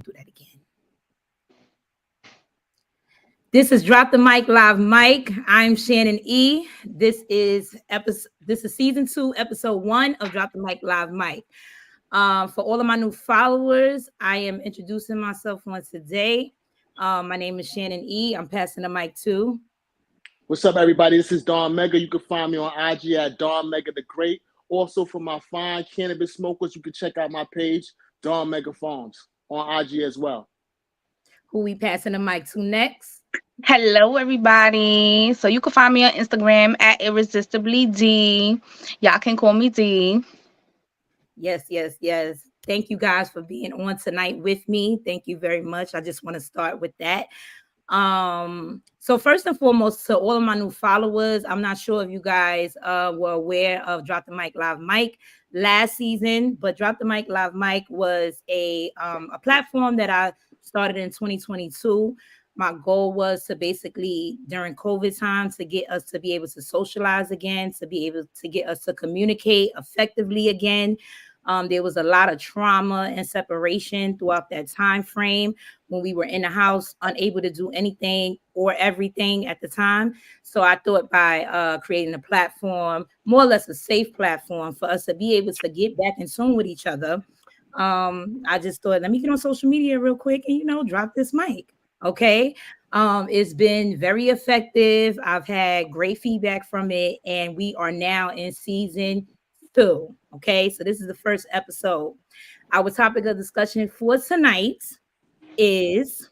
do that again. This is Drop the Mic Live Mic. I'm Shannon E. This is season 2, episode 1 of Drop the Mic Live Mic. For all of my new followers, I am introducing myself once today. My name is Shannon E. I'm passing the mic to. What's up, everybody? This is Don Mega. You can find me on IG at Don Mega the Great. Also, for my fine cannabis smokers, you can check out my page, Don Mega Farms, on IG as well. Who we passing the mic to next? Hello, everybody. So you can find me on Instagram at Irresistibly D. Y'all can call me D. Yes. Thank you guys for being on tonight with me. Thank you very much. I just want to start with that. So first and foremost, to all of my new followers, I'm not sure if you guys were aware of Drop the Mic Live Mic last season, but Drop the Mic Live Mic was a platform that I started in 2022. My goal was to basically, during COVID time, to get us to be able to socialize again, to be able to get us to communicate effectively again. There was a lot of trauma and separation throughout that time frame when we were in the house, unable to do anything or everything at the time. So I thought by creating a platform, more or less a safe platform for us to be able to get back in tune with each other, I just thought, let me get on social media real quick and, drop this mic. Okay. It's been very effective. I've had great feedback from it, and we are now in season 2. Okay, so this is the first episode. Our topic of discussion for tonight is: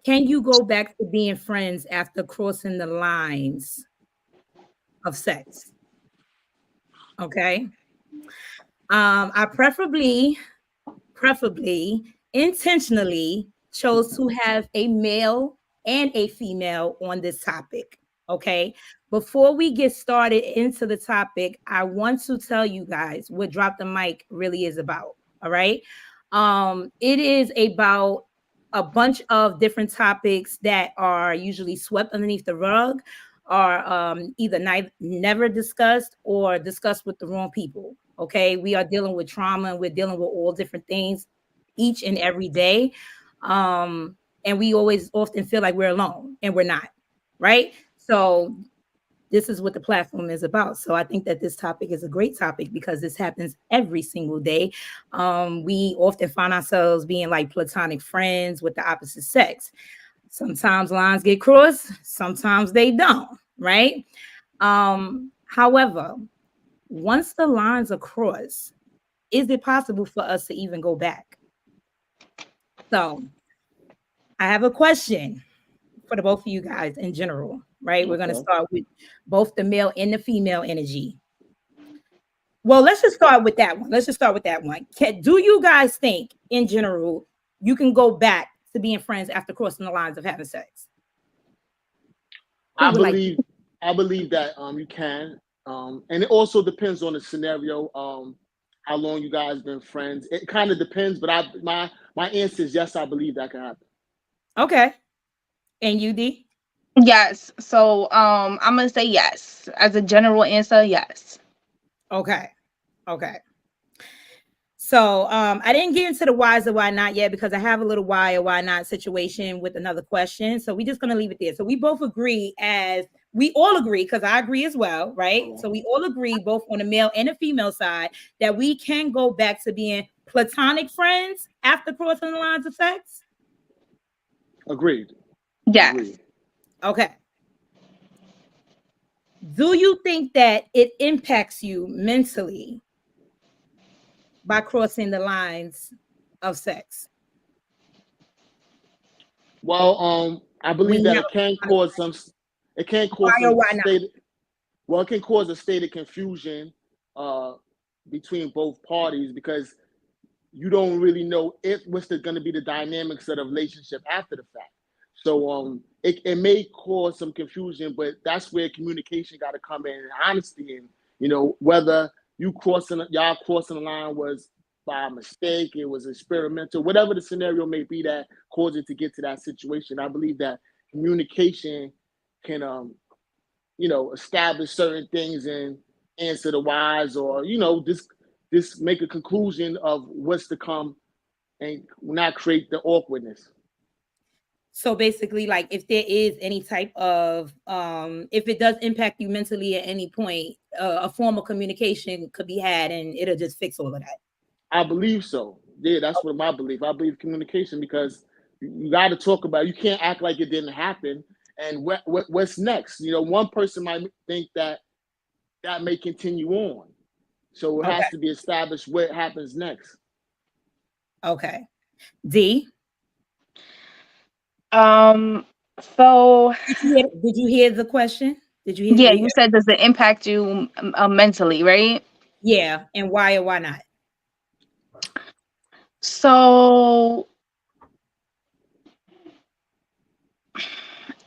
can you go back to being friends after crossing the lines of sex? Okay. I preferably intentionally chose to have a male and a female on this topic. Okay. Before we get started into the topic, I want to tell you guys what Drop the Mic really is about. All right. It is about a bunch of different topics that are usually swept underneath the rug, or either never discussed or discussed with the wrong people. Okay. We are dealing with trauma, and we're dealing with all different things each and every day. And we often feel like we're alone, and we're not. Right. So this is what the platform is about. So I think that this topic is a great topic because this happens every single day. We often find ourselves being like platonic friends with the opposite sex. Sometimes lines get crossed, sometimes they don't, right? However, once the lines are crossed, is it possible for us to even go back? So I have a question for the both of you guys in general, right? Okay. We're going to start with both the male and the female energy. Well, let's just start with that one. Do you guys think, in general, you can go back to being friends after crossing the lines of having sex? I believe that you can. And it also depends on the scenario, how long you guys been friends. It kind of depends, but my answer is yes, I believe that can happen. Okay. And you, D? Yes. So I'm gonna say yes. As a general answer, yes. Okay. So I didn't get into the whys or why not yet, because I have a little why or why not situation with another question. So we're just gonna leave it there. So we all agree, because I agree as well, right? So we all agree, both on the male and the female side, that we can go back to being platonic friends after crossing the lines of sex. Agreed. Yes. Agreed. Okay. Do you think that it impacts you mentally by crossing the lines of sex? Well, I believe that it can cause a state of confusion between both parties, because you don't really know what's going to be the dynamics of the relationship after the fact. So it may cause some confusion, but that's where communication got to come in, and honesty, and whether y'all crossing the line was by mistake, it was experimental, whatever the scenario may be that caused it to get to that situation. I believe that communication can establish certain things and answer the whys, or just make a conclusion of what's to come and not create the awkwardness. So basically, like if there is any type of if it does impact you mentally at any point, a form of communication could be had and it'll just fix all of that. I believe so. Yeah, that's what my belief. I believe communication because you got to talk about. You can't act like it didn't happen. And what's next? You know, one person might think that that may continue on, so it Okay. has to be established what happens next. Okay. D. So Did you hear the question? Did you hear? yeah, Did you you hear? said, does it impact you mentally, right? Yeah, and why or why not? So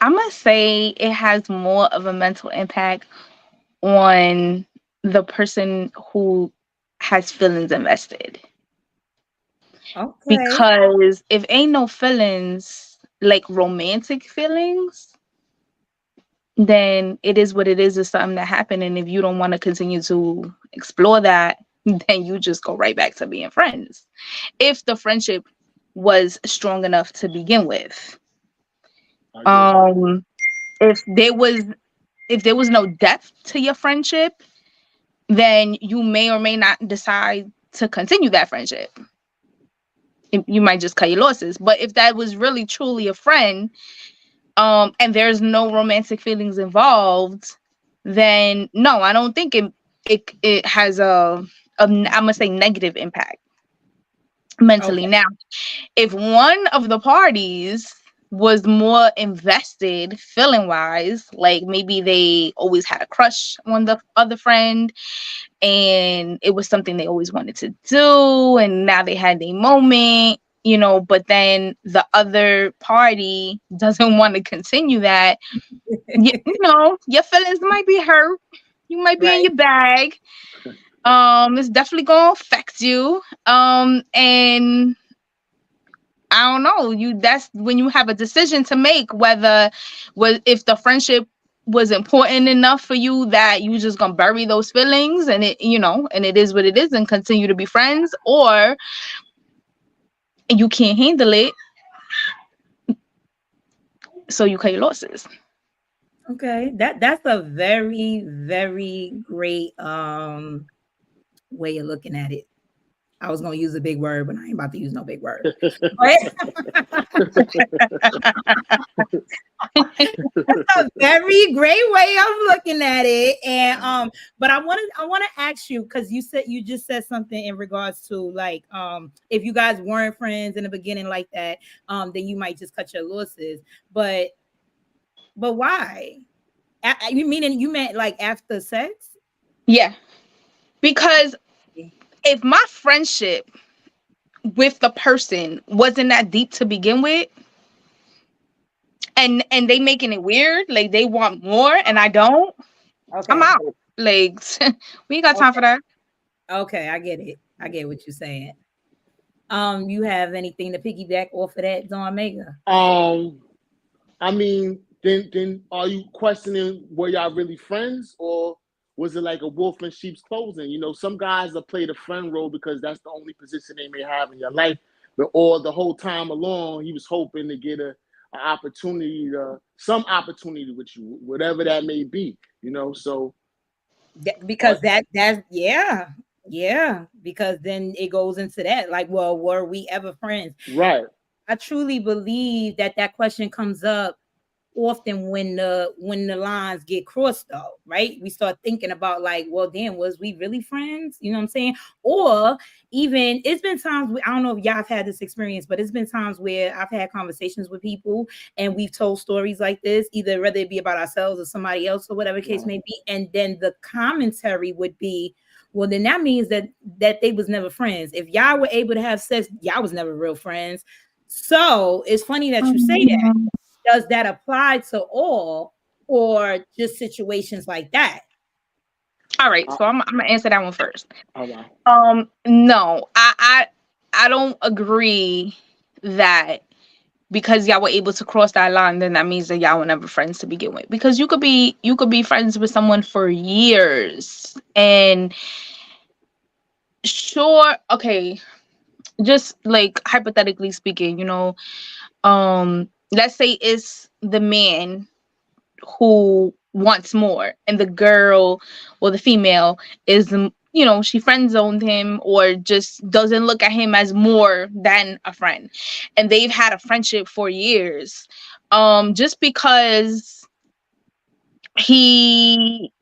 I'm gonna say it has more of a mental impact on the person who has feelings invested. Okay. Because if ain't no feelings, like romantic feelings, then it is what it is. It's something that happened. And if you don't want to continue to explore that, then you just go right back to being friends. If the friendship was strong enough to begin with. I get it. Um, if there was no depth to your friendship, then you may or may not decide to continue that friendship. You might just cut your losses. But if that was really truly a friend, and there's no romantic feelings involved, then no, I don't think it has I'm gonna say negative impact mentally. Okay. Now, if one of the parties was more invested feeling wise, like maybe they always had a crush on the other friend and it was something they always wanted to do and now they had a moment, but then the other party doesn't want to continue that, your feelings might be hurt, you might be in Right. your bag, it's definitely gonna affect you, and I don't know, that's when you have a decision to make, whether if the friendship was important enough for you that you just gonna bury those feelings and it is what it is and continue to be friends, or you can't handle it, so you cut your losses. Okay. That's a very, very great way of looking at it. I was gonna use a big word, but I ain't about to use no big word. But that's a very great way of looking at it. And but I want to ask you, because you just said something in regards to like if you guys weren't friends in the beginning like that, then you might just cut your losses. But why? You meant like after sex? Yeah, because if my friendship with the person wasn't that deep to begin with, and they making it weird, like they want more and I don't, I'm Okay. out. Like we ain't got time for Okay. that. Okay, I get it. I get what you're saying. You have anything to piggyback off of that, Dawn Mega? I mean, then are you questioning were y'all really friends or was it like a wolf in sheep's clothing? You know, some guys will play the friend role because that's the only position they may have in your life, but or the whole time along he was hoping to get an opportunity, some opportunity with you, whatever that may be. You know, so uh, Because that's yeah, because then it goes into that, like, well, were we ever friends? right. I truly believe that question comes up often when the lines get crossed, though, right? We start thinking about like, well, damn, was we really friends? You know what I'm saying? Or even it's been times I don't know if y'all have had this experience, but it's been times where I've had conversations with people and we've told stories like this, either whether it be about ourselves or somebody else or whatever the case Right. may be, and then the commentary would be, well, then that means that they was never friends. If y'all were able to have sex, y'all was never real friends. So it's funny that you say that. Does that apply to all or just situations like that? All right, Uh, so I'm gonna answer that one first. all right. No, I don't agree that because y'all were able to cross that line, then that means that y'all were never friends to begin with. Because you could be friends with someone for years, and sure, okay, just like hypothetically speaking, you know, let's say it's the man who wants more and the girl or the female is, you know, she friend zoned him or just doesn't look at him as more than a friend, and they've had a friendship for years. Just because he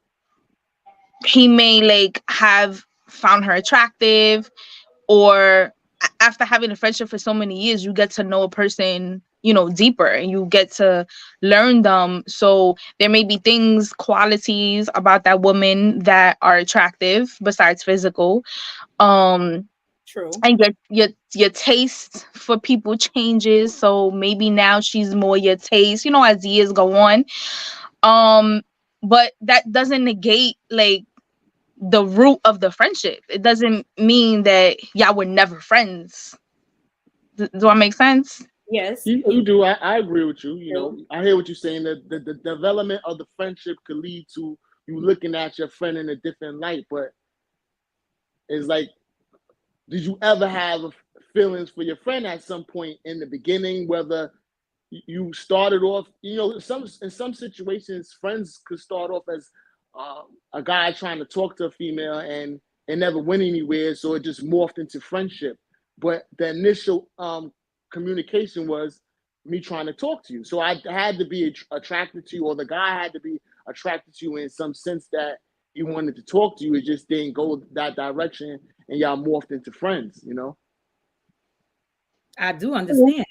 he may like have found her attractive, or after having a friendship for so many years, you get to know a person, you know, deeper, and you get to learn them. So there may be things, qualities about that woman that are attractive besides physical. um True. and your taste for people changes, so maybe now she's more your taste, you know, as years go on. um but that doesn't negate like the root of the friendship. It doesn't mean that y'all were never friends. Do I make sense? Yes, You do. I agree with you. You know, true. I hear what you're saying. That the development of the friendship could lead to you looking at your friend in a different light. But it's like, did you ever have feelings for your friend at some point in the beginning? Whether you started off, you know, in some situations, friends could start off as a guy trying to talk to a female and never went anywhere, so it just morphed into friendship. But the initial communication was me trying to talk to you, so I had to be attracted to you, or the guy had to be attracted to you in some sense that he wanted to talk to you. It just didn't go that direction, and y'all morphed into friends. You know. I do understand.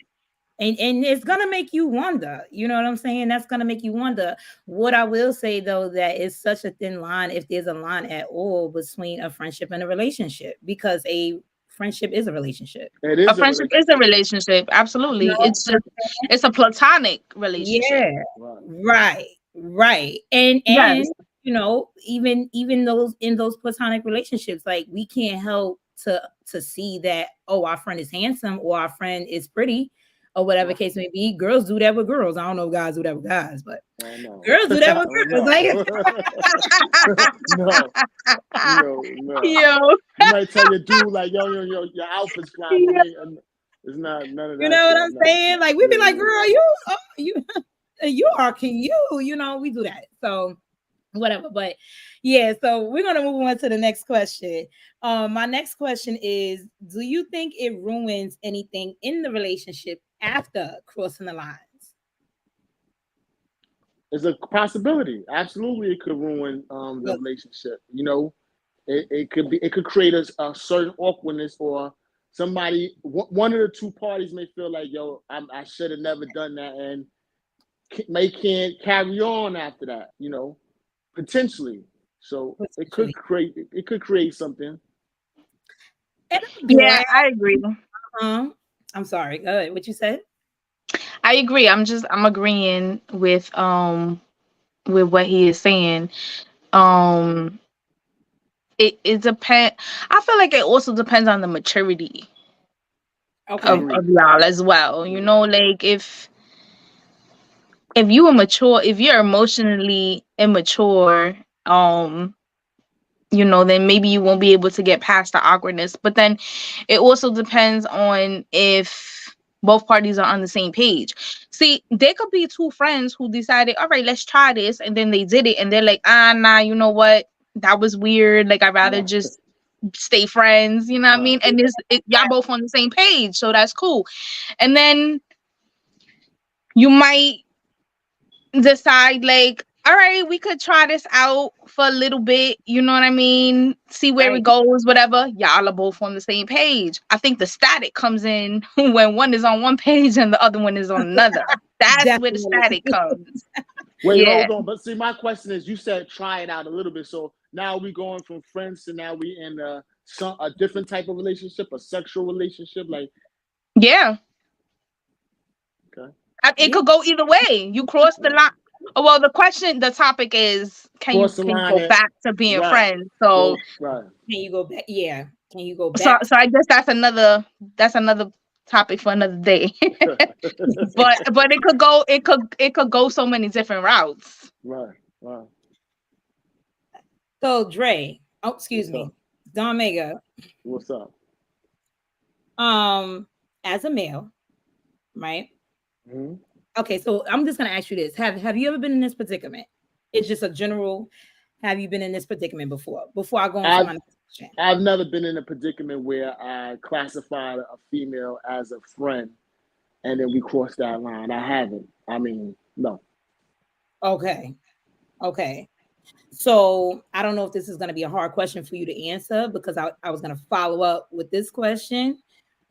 And it's gonna make you wonder, you know what I'm saying? That's gonna make you wonder. What I will say though, that is such a thin line, if there's a line at all, between a friendship and a relationship, because a friendship is a relationship. It A is a friendship is a relationship. relationship. You Absolutely. know? It's just, it's a platonic relationship. Yeah, Right. right, right. And Yes. you know, even those in those platonic relationships, like we can't help to see that, oh, our friend is handsome or our friend is pretty or whatever Right. case may be. Girls do that with girls. I don't know if guys do that with guys, but Oh no. girls do that with Oh girls. Like, no. No. No, no. Yo. You might tell your dude like, yo, your outfit's fly, but it's not none of you that know what shit. I'm No. saying? Like we'd Yeah, be like, yeah. girl, you you are cute, you know, we do that. So whatever. But yeah, so we're gonna move on to the next question. My next question is, do you think it ruins anything in the relationship after crossing the lines? It's a possibility. Absolutely, it could ruin the Look, relationship. You know, it could create a certain awkwardness, or one of the two parties may feel like, yo, I should have never done that, and may can't carry on after that. You know, potentially. So potentially. it could create something. And I'm Yeah, glad. I agree. I'm sorry. Go ahead. What you said? I agree. I'm agreeing with what he is saying. Um it depend I feel like it also depends on the maturity Okay. of y'all as well. You know, like if you are mature, if you're emotionally immature, you know, then maybe you won't be able to get past the awkwardness. But then it also depends on if both parties are on the same page. See, there could be two friends who decided, all right, let's try this, and then they did it, and they're like, nah, you know what? That was weird. Like, I'd rather Right, just stay friends. You know what I right, mean? And y'all both on the same page, so that's cool. And then you might decide like, all right, we could try this out for a little bit, you know what I mean, see where it Right. goes, whatever. Y'all are both on the same page. I think the static comes in when one is on one page and the other one is on another. That's where the Definitely. static comes. Wait, Yeah. hold on. But see, my question is, you said try it out a little bit. So now we going from friends to now we in a different type of relationship, a sexual relationship. Like, Yeah, okay, it Yeah. could go either way. You cross the right. line. Oh, well, the topic is, can you Cross the can you line go and back to being right, friends? So go right. Can you go back? Yeah. Can you go so back? so I guess that's another topic for another day. But it could go so many different routes. Right, right. So Dre, oh excuse What's up? me, Don Mega, What's up? Um, as a male, right? Mm-hmm. Okay, so I'm just gonna ask you this: Have you ever been in this predicament? It's just a general. Have you been in this predicament before? Before I go on to I've my next question. I've never been in a predicament where I classified a female as a friend and then we crossed that line. I haven't. I mean, no. Okay, okay. So I don't know if this is going to be a hard question for you to answer because I was going to follow up with this question.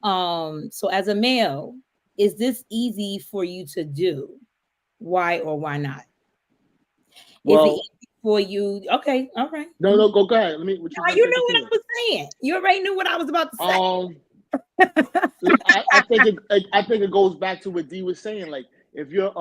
So as a male, is this easy for you to do? Why or why not? Is it Well, easy for you? Okay, all right. no, no, go ahead. Let me. What you Now gonna you say? knew what I Continue. was saying. You already knew what I was about to say. Um, I think it goes back to what D was saying. Like, if you're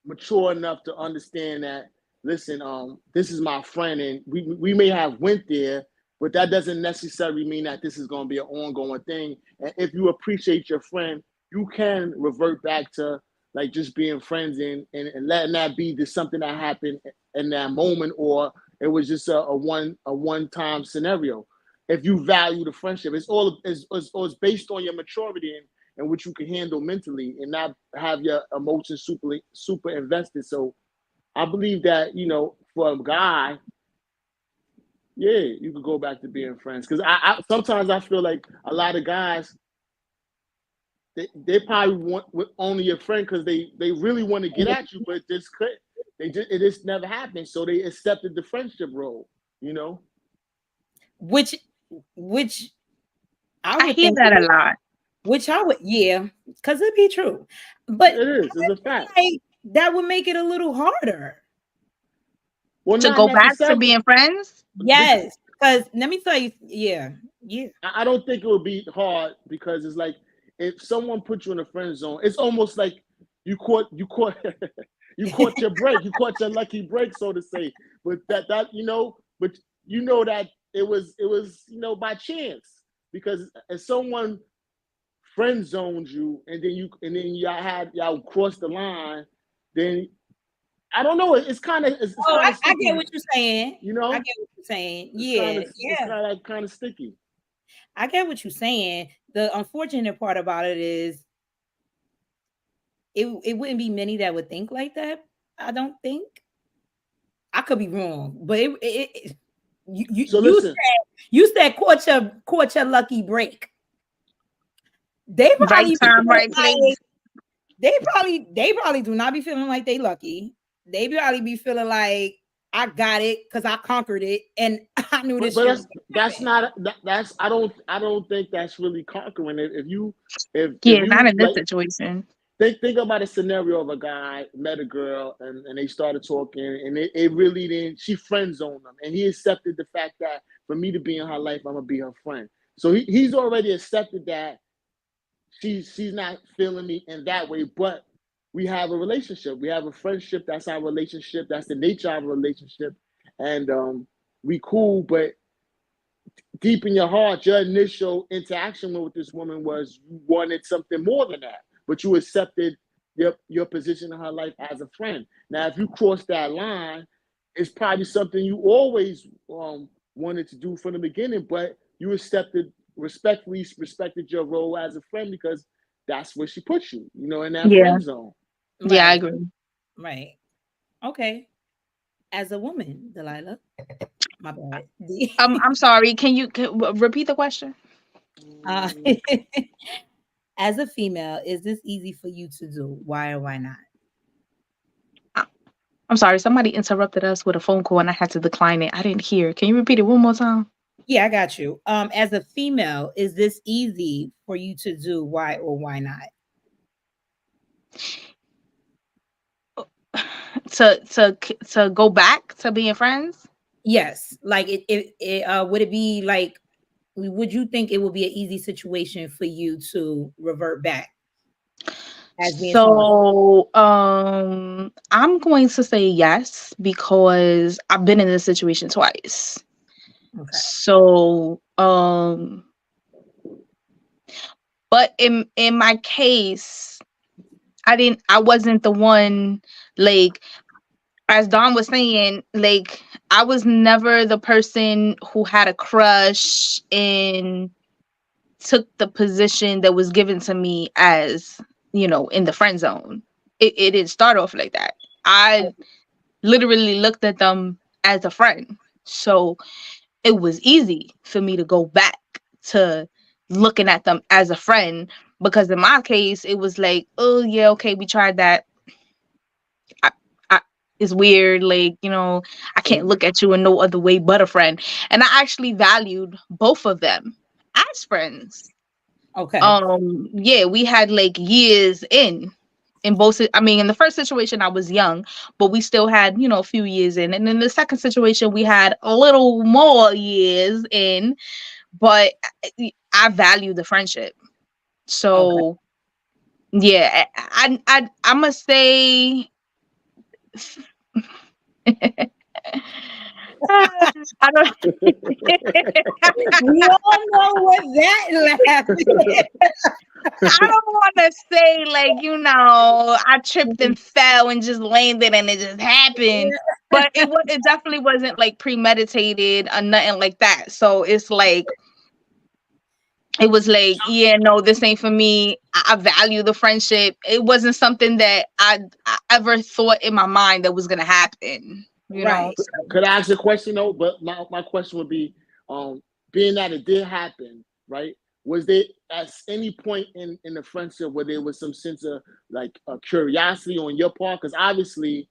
mature enough to understand that, listen, this is my friend, and we may have went there, but that doesn't necessarily mean that this is going to be an ongoing thing. And if you appreciate your friend, you can revert back to like just being friends and letting that be just something that happened in that moment, or it was just a one time scenario. If you value the friendship, it's based on your maturity and what you can handle mentally, and not have your emotions super invested. So I believe that, for a guy, yeah, you could go back to being friends. Because I sometimes I feel like a lot of guys, they probably want only a friend because they really want to get at you, but it just never happened. So they accepted the friendship role, you know. which which I I would hear think that a it, lot. which I would, yeah, because it'd be true. But It is. It's a I fact. feel like that would make it a little harder. Well, To not go back to necessarily. being friends? Because Yes, because let me tell you, yeah, yeah. I don't think it would be hard because it's like if someone put you in a friend zone, it's almost like you caught you caught your break, you caught your lucky break, so to say. But but that it was by chance because if someone friend zoned you and then y'all crossed the line, then I don't know. It's Oh, kind of I get sticky, what you're saying. you I know. get what you're saying. It's kind Yeah, of it's yeah. kind of sticky. I get what you're saying. The unfortunate part about it is it wouldn't be many that would think like that. I don't think. I could be wrong, but you you So you listen. said you said caught your lucky break. They Right probably be time, feeling right like place. they probably do not be feeling like they lucky. They probably be feeling like I got it because I conquered it and I knew But this shit was gonna that's happen. not that's I don't think that's really conquering it. If Yeah, not you in this like situation. think about a scenario of a guy met a girl and they started talking and it really didn't she friend zoned him and he accepted the fact that for me to be in her life I'm gonna be her friend. So he's already accepted that she's not feeling me in that way, but we have a relationship. We have a friendship. That's our relationship. That's the nature of a relationship. And we cool, but deep in your heart, your initial interaction with this woman was you wanted something more than that, but you accepted your position in her life as a friend. Now, if you cross that line, it's probably something you always wanted to do from the beginning, but you respectfully respected your role as a friend because that's where she put you, in that Yeah. friend zone. Yeah, I Right, agree. right. Okay. As a woman, Delilah, my bad. I'm sorry. Repeat the question? uh, as a female, is this easy for you to do? Why or why not? I- I'm sorry. Somebody interrupted us with a phone call and I had to decline it. I didn't hear. Can you repeat it one more time? Yeah, I got you. As a female, is this easy for you to do? Why or why not? To go back to being friends? Yes. Like it would it be like would you think it would be an easy situation for you to revert back as being someone? So, I'm going to say yes because I've been in this situation twice. Okay. So, but in my case, I wasn't the one, like, as Don was saying, like, I was never the person who had a crush in took the position that was given to me as, in the friend zone. It didn't start off like that. I literally looked at them as a friend. So it was easy for me to go back to looking at them as a friend, because in my case, it was like, oh yeah, okay, we tried that. I, I, it's weird. Like, I can't look at you in no other way but a friend. And I actually valued both of them as friends. Okay. Yeah, we had like years in both. I mean, in the first situation, I was young, but we still had, a few years in. And in the second situation, we had a little more years in, but I value the friendship. Okay. So yeah, I must say, I don't. We all know what that laugh is. I don't want to say like, I tripped and fell and just landed and it just happened, but it definitely wasn't like premeditated or nothing like that. So it's like, it was like, yeah, no, this ain't for me. I value the friendship. It wasn't something that I ever thought in my mind that was gonna happen. Right. So. Could I ask a question though? But my question would be, um, being that it did happen, right? Was there at any point in the friendship where there was some sense of like curiosity on your part? Because obviously,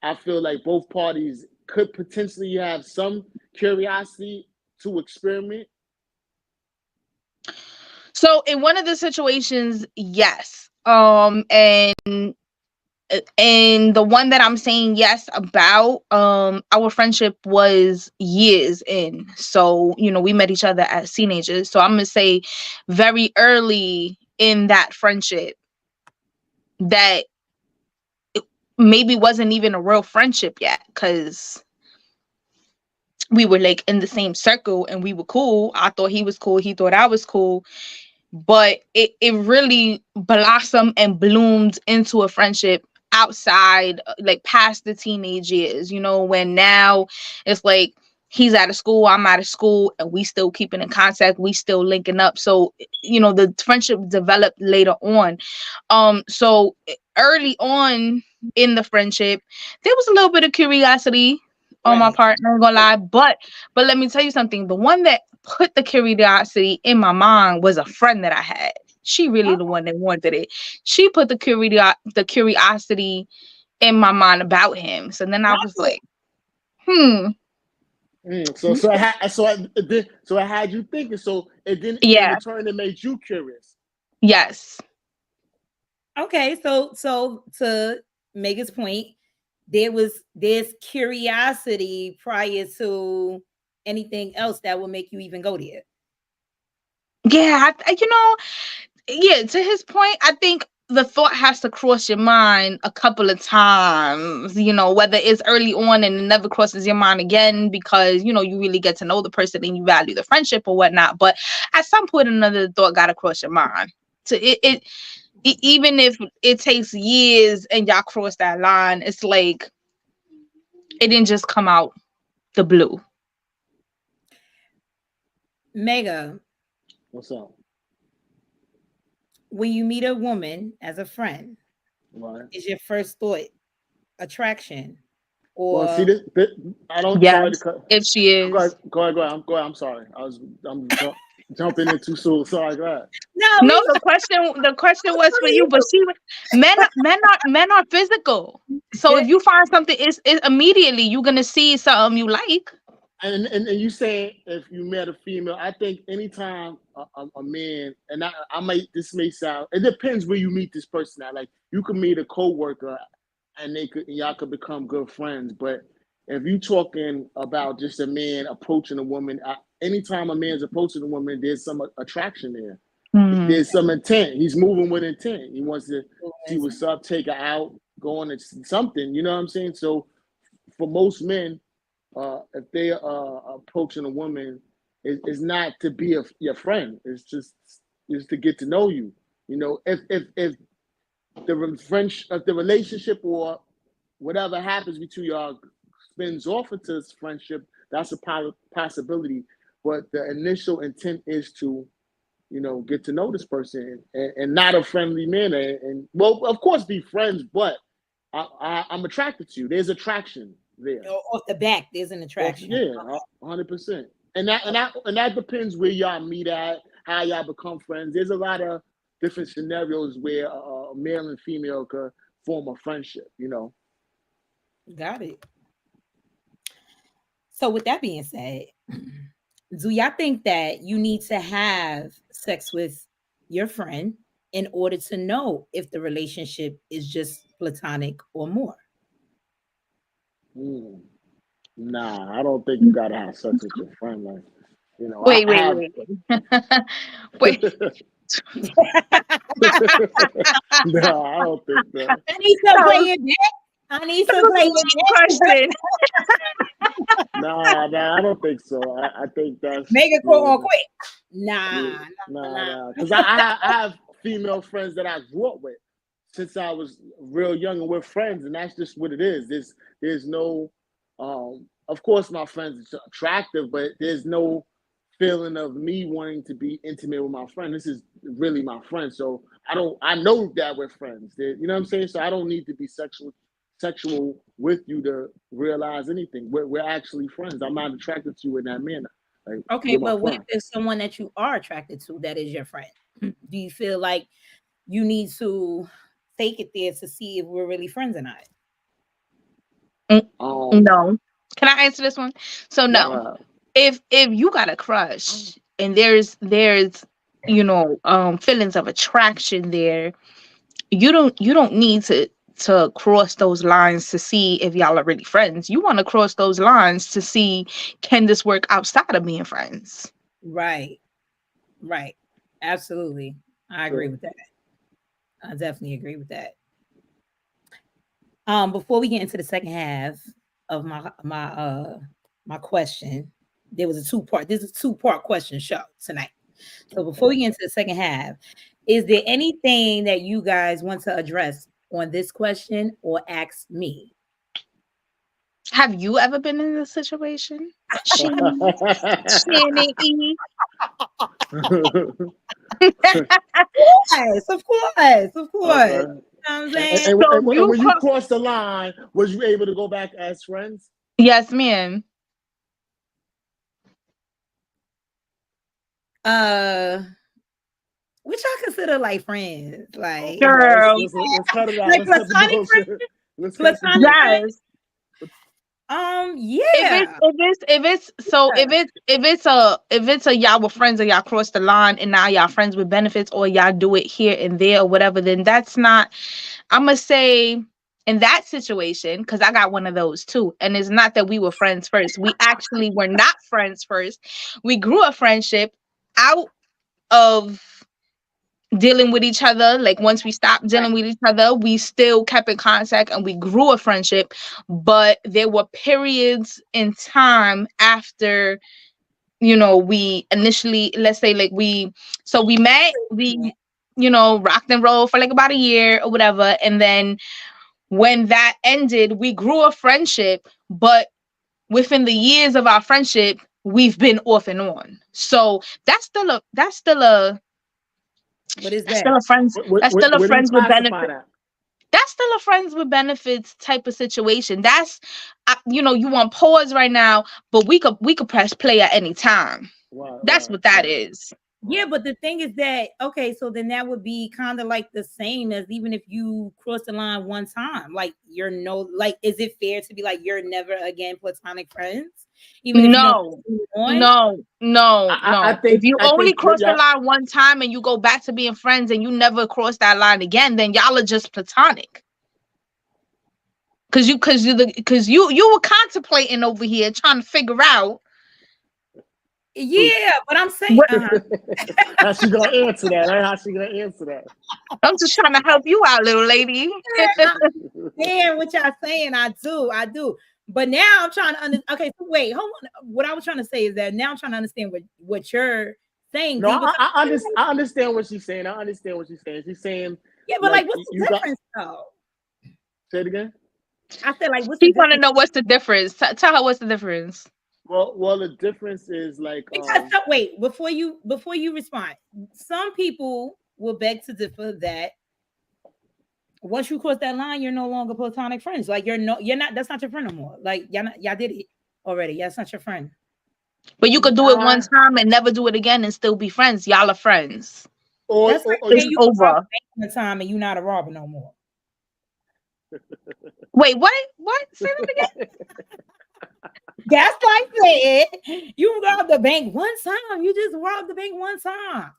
I feel like both parties could potentially have some curiosity to experiment. So in one of the situations, yes. And the one that I'm saying yes about, our friendship was years in. So, we met each other as teenagers. So I'm gonna say very early in that friendship that it maybe wasn't even a real friendship yet, because we were like in the same circle and we were cool. I thought he was cool, he thought I was cool, but it really blossomed and bloomed into a friendship outside, like past the teenage years, when now it's like he's out of school, I'm out of school, and we still keeping in contact, we still linking up. So the friendship developed later on. So early on in the friendship, there was a little bit of curiosity on my Right. part, not gonna lie, but let me tell you something. The one that put the curiosity in my mind was a friend that I had. She really the one that wanted it. She put the curiosity in my mind about him. So then I was That's like, hmm, So it had you thinking. So it didn't. In yeah, return, it made you curious. yes. okay. So to Megan's point, there's curiosity prior to anything else that will make you even go there. Yeah, yeah, to his point, I think the thought has to cross your mind a couple of times, whether it's early on and it never crosses your mind again because, you really get to know the person and you value the friendship or whatnot. But at some point, another thought got to cross your mind. So even if it takes years and y'all cross that line, it's like it didn't just come out the blue. Mega, What's up? when you meet a woman as a friend, Right. is your first thought attraction Well, see or this I don't. Sorry to Yes, cut. if she Go ahead. is. Go ahead. Go ahead. I'm sorry. Jumping in too soon. Sorry. Go ahead. no? No, We the question was for you, but men are physical. So yeah, if you find something, it's immediately you're gonna see something you like. And you saying if you met a female, I think anytime a man, and I might, this may sound, it depends where you meet this person at. Like you could meet a coworker and y'all could become good friends. But if you talking about just a man approaching a woman, anytime a man's approaching a woman, there's some attraction there. Hmm. There's some intent. He's moving with intent. He wants to see what's up, take her out, go on and something. You know what I'm saying? So for most men, if they are approaching a woman, is not to be your friend. It's just is to get to know you. If the relationship or whatever happens between y'all spins off into this friendship, that's a possibility. But the initial intent is to get to know this person and not a friendly manner. And well, of course, be friends, but I'm attracted to you. There's attraction there. Off the back, there's an attraction. Yeah, 100%. And that depends where y'all meet at, how y'all become friends. There's a lot of different scenarios where a male and female could form a friendship. Got it. So with that being said, do y'all think that you need to have sex with your friend in order to know if the relationship is just platonic or more? Nah, I don't think you gotta have sex with your friend. Like, Wait, I have. wait. No, I don't think that. I need some playing back. I need some playing Question. Nah, I don't think so. I think that's Make it go on quick. Nah. Because I have female friends that I grew up with since I was real young, and we're friends, and that's just what it is. There's no, of course, my friends are attractive, but there's no feeling of me wanting to be intimate with my friend. This is really my friend, so I know that we're friends. You know what I'm saying? So I don't need to be sexual with you to realize anything. We're actually friends. I'm not attracted to you in that manner. Like, Okay, but what if there's someone that you are attracted to that is your friend? Do you feel like you need to take it there to see if we're really friends or not? No. Can I answer this one? So no. If you got a crush and there's feelings of attraction there, you don't need to cross those lines to see if y'all are really friends. You want to cross those lines to see, can this work outside of being friends? Right. Absolutely. I agree with that. I definitely agree with that. Before we get into the second half of my question, there was a two-part. This is a two-part question show tonight. So before we get into the second half, is there anything that you guys want to address on this question or ask me? Have you ever been in this situation? Shannon E. Yes, of course. Okay. You know I'm saying? And when you crossed the line, was you able to go back as friends? Yes, ma'am. Which I consider like friends, like girl. Let's cut it out. Like platonic friends. Yes. Yeah. If it's a y'all were friends or y'all crossed the line and now y'all friends with benefits or y'all do it here and there or whatever, then that's not. I'm gonna say in that situation, because I got one of those too, and it's not that we were friends first. We actually were not friends first. We grew a friendship out of dealing with each other. Like once we stopped dealing with each other, we still kept in contact and we grew a friendship, but there were periods in time after we initially, let's say, like we met, we rocked and rolled for like about a year or whatever, and then when that ended, we grew a friendship, but within the years of our friendship, we've been off and on. So that's still a what is that's that? still a friends. That's still a friends with benefits. That? That's still a friends with benefits type of situation. That's you want pause right now, but we could press play at any time. That's what that is. Yeah, but the thing is that, okay, so then that would be kind of like the same as even if you cross the line one time, like is it fair to be like you're never again platonic friends? Even if no. I think, if you only cross the line one time and you go back to being friends and you never cross that line again, then y'all are just platonic. Cause you were contemplating over here trying to figure out. Yeah, but I'm saying how she gonna answer that? How she gonna answer that? I'm just trying to help you out, little lady. Yeah, what y'all saying, I do. But now I'm trying to understand. Okay, so wait, hold on. What I was trying to say is that now I'm trying to understand what you're saying. No, I understand what she's saying. I understand what she's saying. She's saying, yeah, but like what's the difference though? Say it again. I said, like, what's she want to know what's the difference. Tell her what's the difference. Well, the difference is like Because wait, before you respond, some people will beg to differ that once you cross that line, you're no longer platonic friends. Like you're not. That's not your friend no more. Like y'all did it already. Yeah, that's not your friend. But you could do it one I time and never do it again and still be friends. Y'all are friends. That's like or It's saying you can rob over. a bank one time and you're not a robber no more. Wait, what? What? Say that again. That's like saying you robbed the bank one time. You just robbed the bank one time.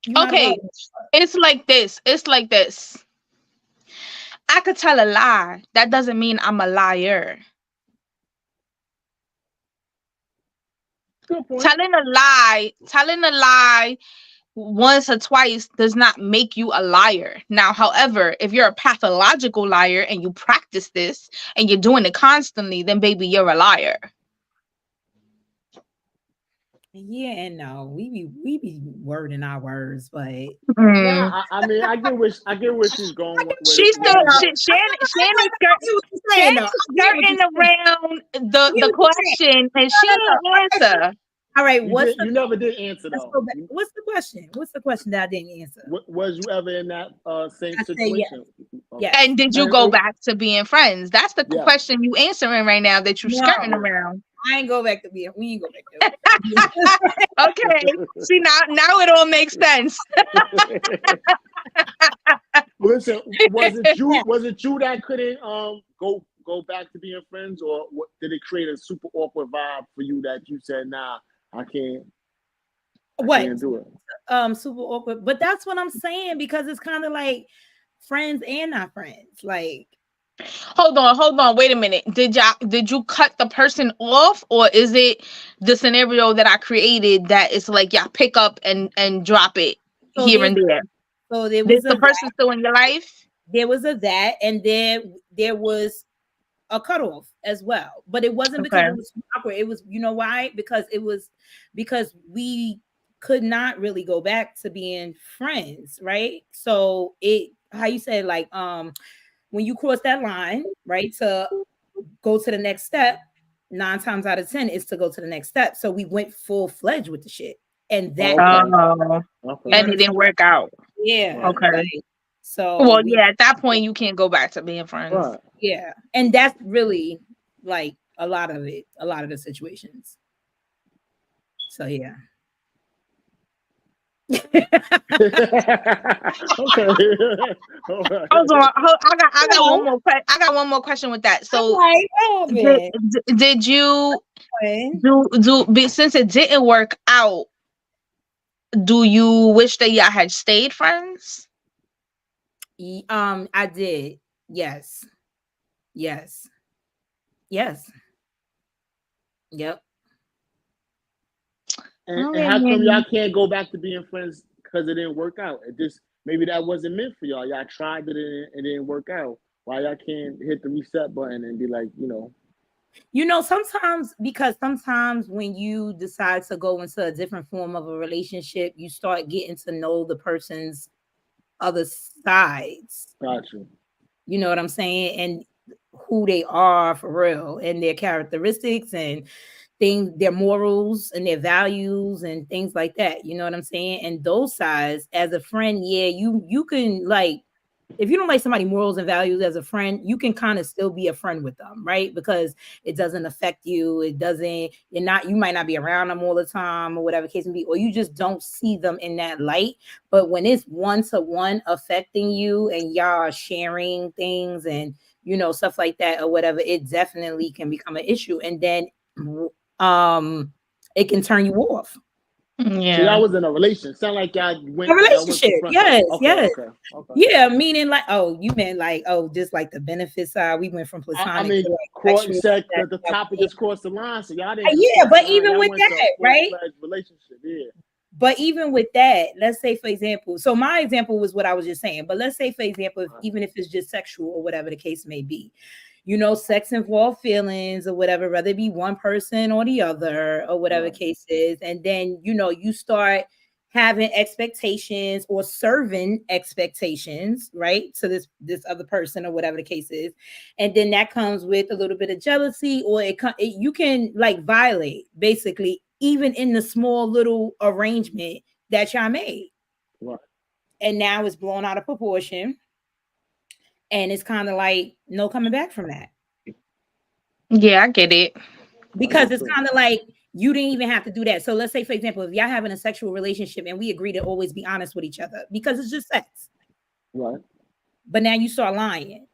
You're not a Okay, robber. it's like this. It's like this. I could tell a lie. That doesn't mean I'm a liar. good point. Telling a lie once or twice does not make you a liar. Now, however, if you're a pathological liar and you practice this and you're doing it constantly, then baby, you're a liar. Yeah, and no, we be wording our words, but Mm. Nah, I mean, I get where she's going with it. She's You still know, I Shannon get what you're saying though. I get what you're skirting saying. around I get the what you're saying. question and she No, no, no. didn't Okay. answer. All right, what's the you never did answer let's though. go back. What's the question? What's the question that I didn't answer? Was you ever in that same I say yes. situation? Okay. Yes. And did you And, go back to being friends? That's the yeah. question you answering right now that you skirting No, around. I ain't go back to being. We ain't go back to. Okay. See now it all makes sense. Listen, was it you that couldn't go back to being friends, or did it create a super awkward vibe for you that you said, nah, I can't What? do it? Super awkward. But that's what I'm saying because it's kind of like friends and not friends. Like Hold on, wait a minute. Did you cut the person off, or is it the scenario that I created that it's like y'all pick up and drop it so here and there? there Is was a the person still in your life? there was a that and there was a cutoff as well. But it wasn't because Okay. it was awkward. It was, you know why? Because we could not really go back to being friends, right? So it how you say like when you cross that line, right, to go to the next step, 9 times out of 10 is to go to the next step. So we went full fledged with the shit. And that Okay. Oh, Okay. you know and what it I'm didn't saying? work out. Yeah. Right. Okay. Like, so Well, we yeah, at that point you can't go back to being friends. Right. yeah. And that's really like a lot of the situations. So yeah. Okay. All right. I got one more I got one more question with that. So Like, did you since it didn't work out, do you wish that y'all had stayed friends? I did. Yes. Yes. Yes. Yep. And how come y'all can't go back to being friends because it didn't work out? It just maybe that wasn't meant for y'all. Y'all tried it and it didn't work out. Why y'all can't hit the reset button and be like, Sometimes when you decide to go into a different form of a relationship, you start getting to know the person's other sides. got you. You know what I'm saying? And who they are for real and their characteristics and things, their morals and their values and things like that. You know what I'm saying? And those sides, as a friend, yeah, you can like if you don't like somebody morals and values as a friend, you can kind of still be a friend with them, right? Because it doesn't affect you. It doesn't, you might not be around them all the time or whatever case may be, or you just don't see them in that light. But when it's one-to-one affecting you and y'all are sharing things and, stuff like that or whatever, it definitely can become an issue. And then it can turn you off. Yeah. So y'all was in a relationship. Sound like y'all went A relationship, yes, Okay, yes. okay. Yeah, meaning like, you meant like, just like the benefit side. We went from platonic to like you said that the topic just crossed the line, so y'all didn't. Yeah, but even y'all with went that, right? Relationship, yeah. But even with that, let's say, for example, so my example was what I was just saying. But let's say, for example, even if it's just sexual or whatever the case may be, sex involved feelings or whatever, whether it be one person or the other or whatever case is. And then, you start having expectations or serving expectations, right, to this other person or whatever the case is, and then that comes with a little bit of jealousy, or you can like violate basically even in the small little arrangement that y'all made, Right. and now it's blown out of proportion, and it's kind of like no coming back from that, Yeah, I get it. That's because what's it's up. kind of like you didn't even have to do that. So let's say, for example, if y'all having a sexual relationship and we agree to always be honest with each other because it's just sex, Right. but now you start lying,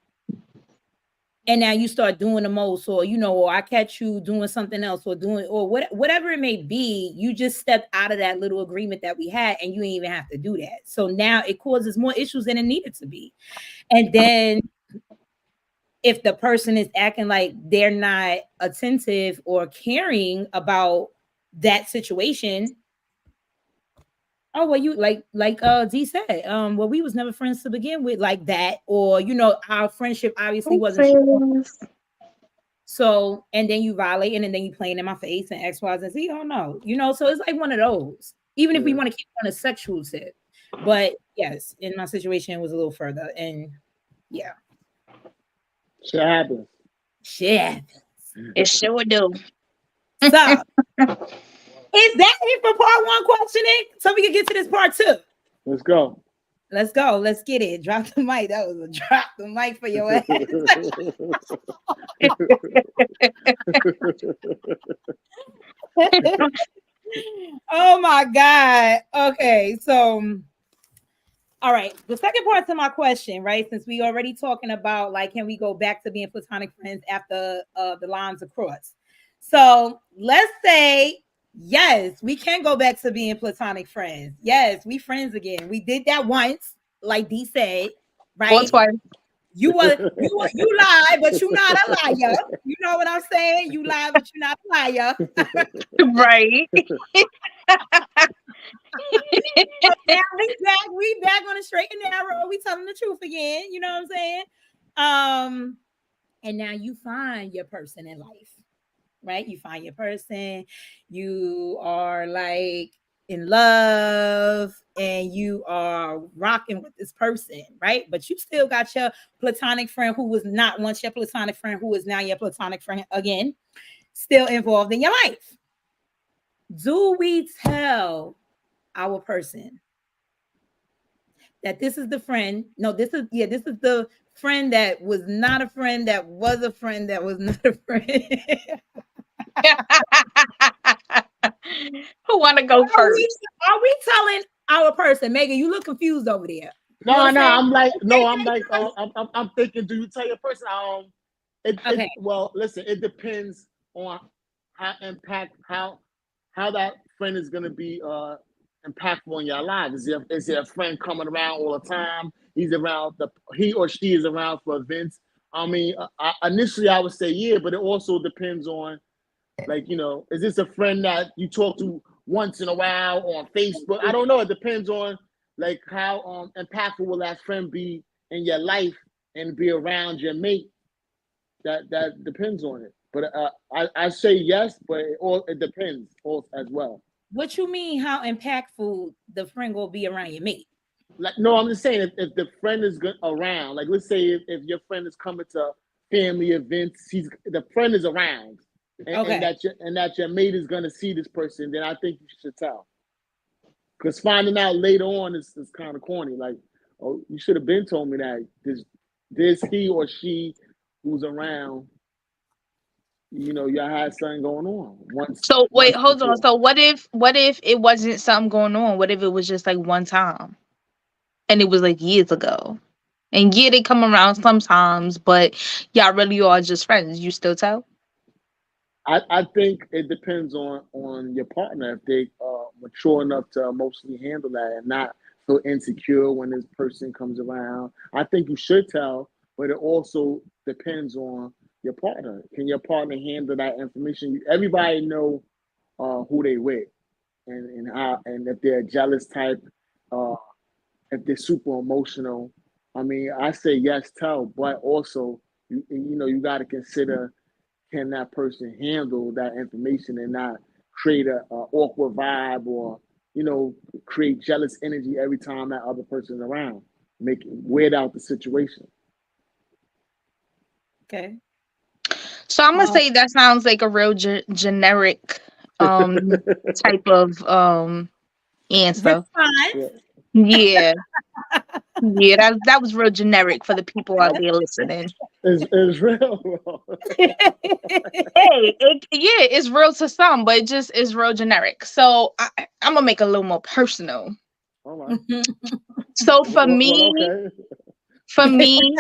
and now you start doing the most, or or I catch you doing something else, or doing, or whatever it may be, you just stepped out of that little agreement that we had, and you ain't even have to do that. So now it causes more issues than it needed to be. And then if the person is acting like they're not attentive or caring about that situation, oh well, you like D said, well, we was never friends to begin with, like that, or our friendship obviously wasn't strong. Oopsies. So, and then you violating, and then you playing in my face and X, Y, and Z. Oh no, so it's like one of those. Even if we Yeah. want to keep on a sexual tip, but yes, in my situation, it was a little further, and yeah, Shit happens. shit. It sure do. So, is that it for part one questioning? So we can get to this part two. Let's go. Let's go. Let's get it. Drop the mic. That was a drop the mic for your ass. Oh my God. Okay. So, all right. The second part to my question, right? Since we already talking about like, can we go back to being platonic friends after the lines are crossed? So let's say, yes, we can go back to being platonic friends. Yes, we friends again. We did that once, like D said, Or right? twice. You lie, but you're not a liar. You know what I'm saying? You lie, but you're not a liar. Right. But now we back on the straight and narrow. We telling the truth again. You know what I'm saying? And now you find your person in life, right? You find your person, you are like in love, and you are rocking with this person, right? But you still got your platonic friend who was not once your platonic friend, who is now your platonic friend again, still involved in your life. Do we tell our person that this is the friend? No, this is the friend that was not a friend, that was a friend, that was not a friend. Who want to go first? Are we telling our person, Megan? You look confused over there. You No, no, understand? I'm like, no, Okay, I'm like, I'm thinking. Do you tell your person? okay. Well, listen, it depends on how that friend is gonna be impactful in your lives. Is there a friend coming around all the time? He or she is around for events. I mean, initially I would say yeah, but it also depends on, like, is this a friend that you talk to once in a while on Facebook? I don't know. It depends on like how impactful will that friend be in your life and be around your mate. That depends on it. But I say yes, but it depends also as well. What you mean? How impactful the friend will be around your mate? Like, no, I'm just saying, if the friend is good around, like, let's say if your friend is coming to family events, the friend is around, and Okay. that your mate is gonna see this person, then I think you should tell. Because finding out later on is kind of corny. Like, oh, you should have been told me that this he or she who's around, y'all had something going on So wait, once hold on. before. So what if it wasn't something going on? What if it was just like one time and it was like years ago? And yeah, they come around sometimes, but y'all really are just friends. You still tell? I think it depends on your partner, if they mature enough to emotionally handle that and not feel insecure when this person comes around. I think you should tell, but it also depends on your partner. Can your partner handle that information? Everybody know who they with, and if they're a jealous type, uh, if they're super emotional. I mean, I say yes, tell, but also you got to consider, can that person handle that information and not create a awkward vibe, or create jealous energy every time that other person's around, make weird out the situation. Okay. So I'm gonna say that sounds like a real generic type of answer. Response. Yeah. Yeah. Yeah, that was real generic for the people out there listening. It's real. Hey, yeah, it's real to some, but it just is real generic. So I'm gonna make it a little more personal. All right. So Well, okay. for me,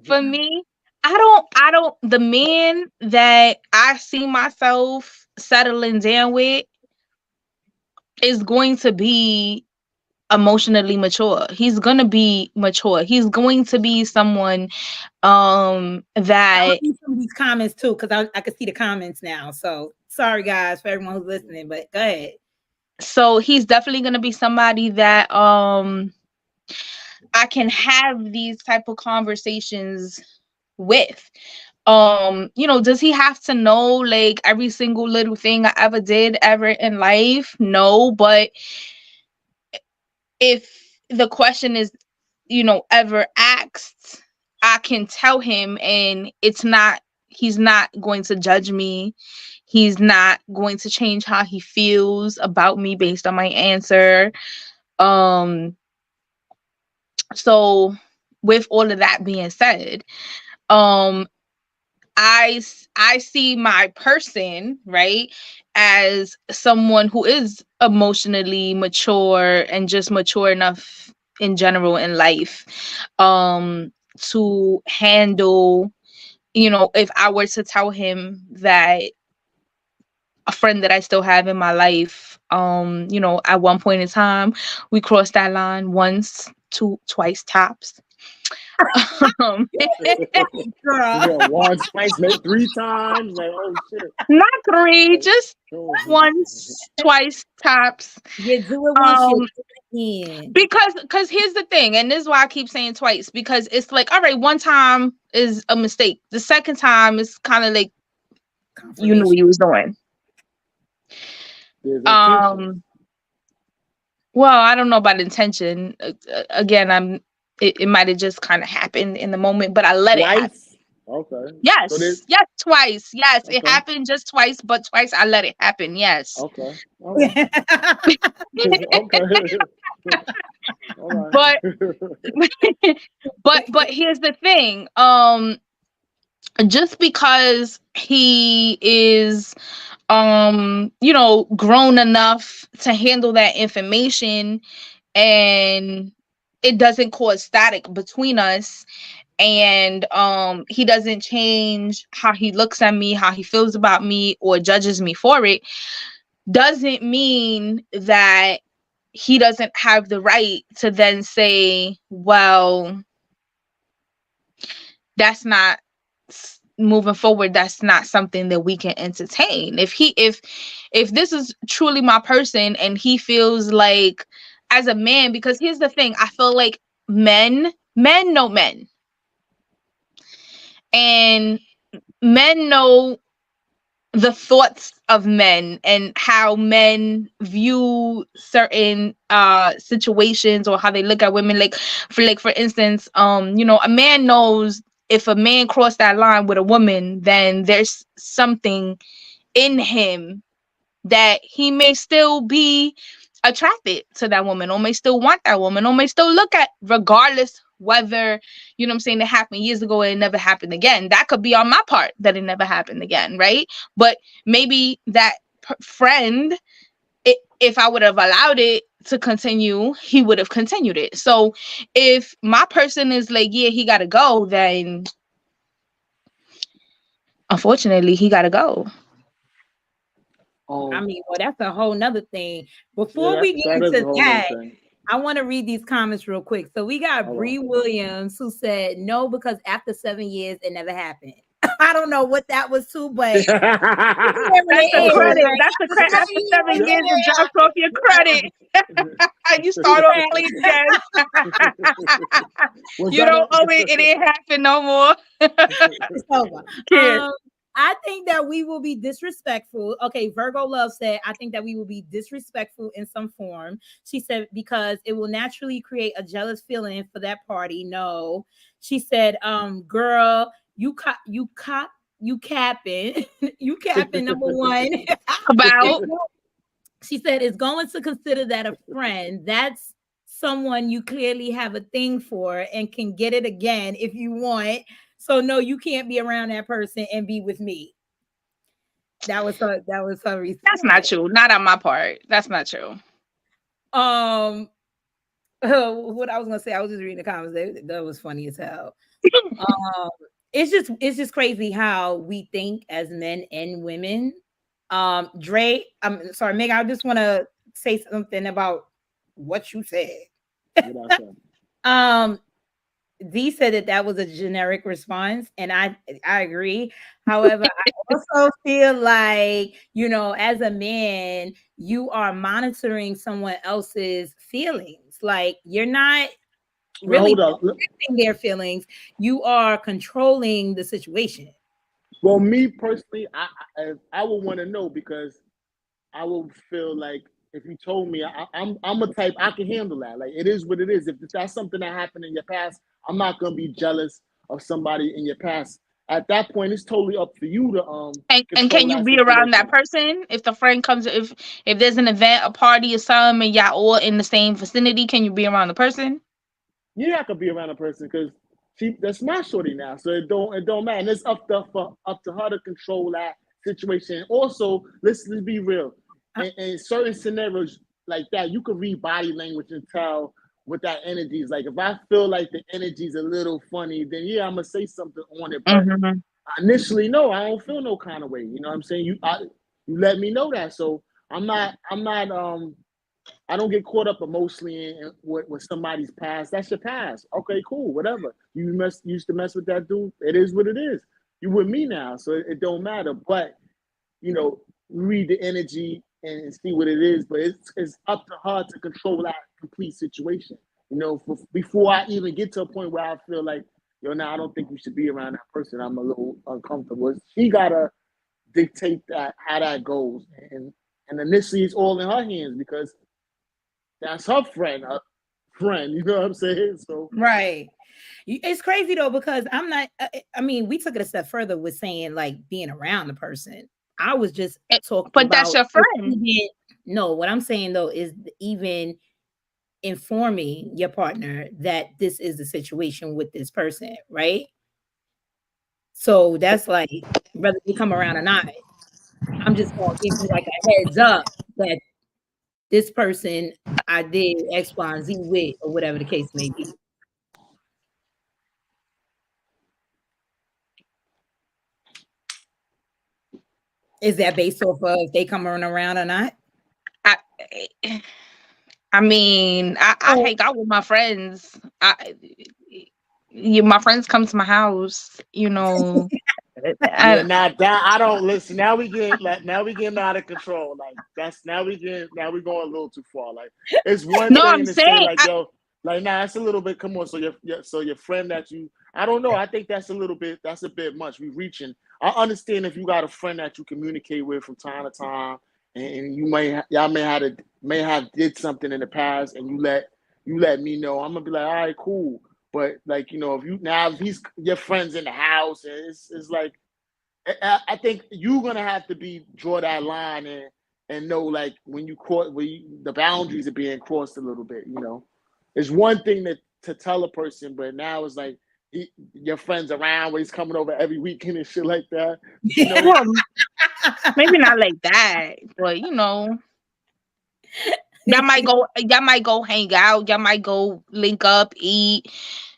for me, I don't. The man that I see myself settling down with is going to be emotionally mature. He's gonna be mature. He's going to be someone I'm gonna that read some of these comments too, because I can see the comments now. So sorry guys for everyone who's listening, but go ahead. so he's definitely gonna be somebody that I can have these type of conversations with. Does he have to know like every single little thing I ever did ever in life? No, but if the question is, ever asked, I can tell him, and he's not going to judge me. He's not going to change how he feels about me based on my answer. Um, so with all of that being said, um, I see my person, right, as someone who is emotionally mature and just mature enough in general in life to handle, if I were to tell him that a friend that I still have in my life, at one point in time we crossed that line once, twice tops. um, You got one, twice, maybe 3 times. Like, oh shit. Not three, Like, just oh. once, twice tops. You do it once, you Um, do it again. because here's the thing, and this is why I keep saying twice, because it's like, all right, one time is a mistake. The second time is kind of like you knew what you was doing. There's intention. Well, I don't know about intention. Again, it might have just kind of happened in the moment, but I let it happen. Twice? Okay. Yes, So yes, twice. Yes, it okay. happened just twice, but twice I let it happen. Yes. Okay. All right. Okay. All right. But here's the thing. Just because he is grown enough to handle that information, and it doesn't cause static between us, and he doesn't change how he looks at me, how he feels about me, or judges me for it, doesn't mean that he doesn't have the right to then say, well, that's not moving forward, that's not something that we can entertain. If this is truly my person, and he feels like, as a man, because here's the thing, I feel like men know men, and men know the thoughts of men and how men view certain situations, or how they look at women. For instance, a man knows if a man crossed that line with a woman, then there's something in him that he may still be attracted to that woman, or may still want that woman, or may still look at, regardless whether, it happened years ago and it never happened again. That could be on my part that it never happened again, right? But maybe that friend, if I would have allowed it to continue, he would have continued it. So if my person is like, yeah, he gotta go, then unfortunately he gotta go. I mean, well, that's a whole nother thing. Before yeah, we get that is a into whole that, thing. I want to read these comments real quick. So we got All Bree right. Williams, who said no, because after 7 years it never happened. I don't know what that was too, but That's the credit. That's the credit. After 7 years, it drops off your credit. You start off clean again. You don't owe it. It ain't happen no more. It's over. I think that we will be disrespectful. Okay, Virgo Love said, I think that we will be disrespectful in some form. She said, because it will naturally create a jealous feeling for that party. No. She said, girl, you capping, you capping, number one. About She said, is going to consider that a friend. That's someone you clearly have a thing for and can get it again if you want. So no, you can't be around that person and be with me. That was her that's not response. true. Not on my part. That's not true. Um what I was gonna say, I was just reading the comments. That was funny as hell. Um it's just crazy how we think as men and women. Dre, I'm sorry, Meg, I just want to say something about what you said. What I said. Um, Z said that was a generic response, and I agree. However, I also feel like, as a man, you are monitoring someone else's feelings. Like, you're not Well, really hold up. protecting their feelings. You are controlling the situation. Well, me personally, I would want to know because I would feel like if you told me, I'm a type I can handle that. Like it is what it is. If that's something that happened in your past, I'm not gonna be jealous of somebody in your past. At that point, it's totally up to you to And control can you that be around that situation. person if the friend comes? If there's an event, a party, or something, and y'all all in the same vicinity, can you be around the person? Yeah, I could be around a person because that's my shorty now. So it don't matter. And it's up to her to control that situation. Also, let's be real. In certain scenarios like that, you can read body language and tell what that energy is like. If I feel like the energy is a little funny, then yeah, I'm gonna say something on it. But Mm-hmm. initially, no, I don't feel no kind of way. You know what I'm saying? You let me know that. So I'm not I don't get caught up emotionally in with somebody's past. That's your past. Okay, cool, whatever. Used to mess with that dude. It is what it is. You with me now, so it don't matter. But read the energy and see what it is. But it's up to her to control that complete situation. Before I even get to a point where I feel like, now I don't think we should be around that person. I'm a little uncomfortable. She gotta dictate that how that goes, and initially it's all in her hands because that's her friend. You know what I'm saying? So Right. It's crazy though, because I'm not. I mean, we took it a step further with saying like being around the person. I was just talking But that's about your friend. even. No, what I'm saying though is even informing your partner that this is the situation with this person, right? So that's like whether you come around or not. I'm just gonna give you like a heads up that this person I did X, Y, and Z with, or whatever the case may be. Is that based off of if they come around or not? I, I mean, I So hang out with my friends. My friends come to my house. yeah, I, now that I don't listen. Now we getting out of control. Like that's now we going a little too far. Like it's one no, thing I'm to say saying, like yo, like nah, that's a little bit. Come on, so your friend that you I don't know. I think that's a bit much. We reaching. I understand if you got a friend that you communicate with from time to time, and y'all may have did something in the past, and you let me know. I'm gonna be like, all right, cool. But like if he's your friends in the house, and it's like I think you're gonna have to draw that line and know like when the boundaries are being crossed a little bit. It's one thing to tell a person, but now it's like your friends around where he's coming over every weekend and shit like that. well, maybe not like that, but y'all might go hang out. Y'all might go link up, eat.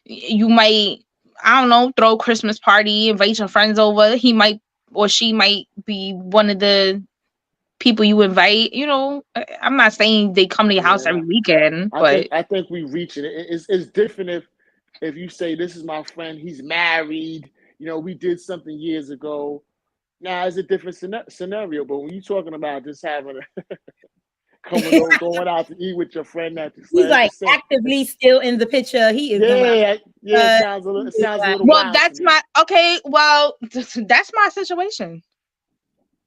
You might, I don't know, throw a Christmas party, invite your friends over. He might or she might be one of the people you invite. I'm not saying they come to your house Yeah, every weekend, I think but I think we reaching it. It's different if you say this is my friend, he's married. We did something years ago. Now it's a different scenario. But when you're talking about just having coming over, going out to eat with your friend that you He's slept at the like same. actively still in the picture. He is going out. Yeah, yeah. Uh, It sounds a little Well, wild to that's me. my okay. Well, that's my situation.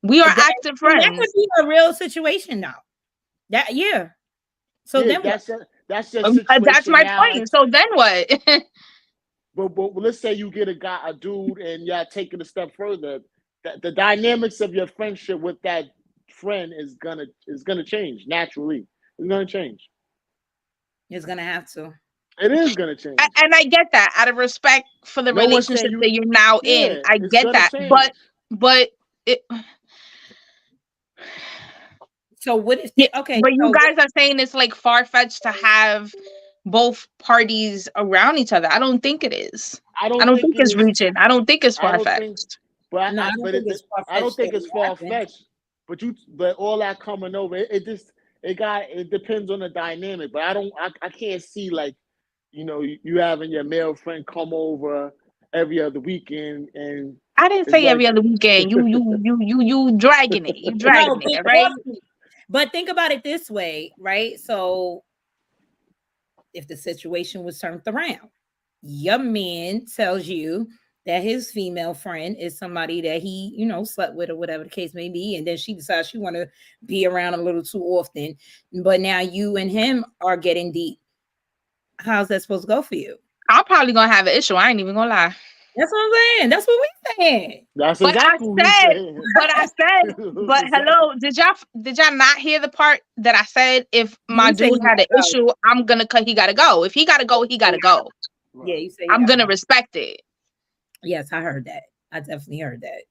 We are active and that could friends. be a real situation now. That yeah. So Yeah, then what? that's your That's situation my now. point. So then what? But let's say you get a dude, and y'all take it a step further. The dynamics of your friendship with that friend is gonna change naturally. It's gonna change. It's gonna have to. It is gonna change. And I get that out of respect for the No one's saying relationship you. that you're now in. Yeah, I it's get gonna that, change. but it, So what if yeah, okay, but you so guys are saying it's like far fetched to have both parties around each other. I don't think it is. I I don't don't think think it it's is. reaching. I don't think it's I far don't think. fetched. But no, I don't think it's far I don't fetched that think it's it far happened. fetched. But all that coming over, it depends on the dynamic. But I can't see like, you having your male friend come over every other weekend, and I didn't it's say like, every other weekend. You dragging it. You No, dragging it, right? but think about it this way, right? So if the situation was turned around, your man tells you that his female friend is somebody that he, slept with or whatever the case may be, and then she decides she want to be around a little too often, but now you and him are getting deep. How's that supposed to go for you? I'm probably gonna have an issue. I ain't even gonna lie. That's what I'm saying. That's what we saying. that's But I exactly what we said, saying. but I said, but Exactly. hello, did y'all not hear the part that I said if my You say dude you had an gotta go. issue, I'm gonna cut he gotta go. If he gotta go, he gotta go. Yeah, Right. you say you I'm gotta gonna go. respect it. Yes, I heard that. I definitely heard that.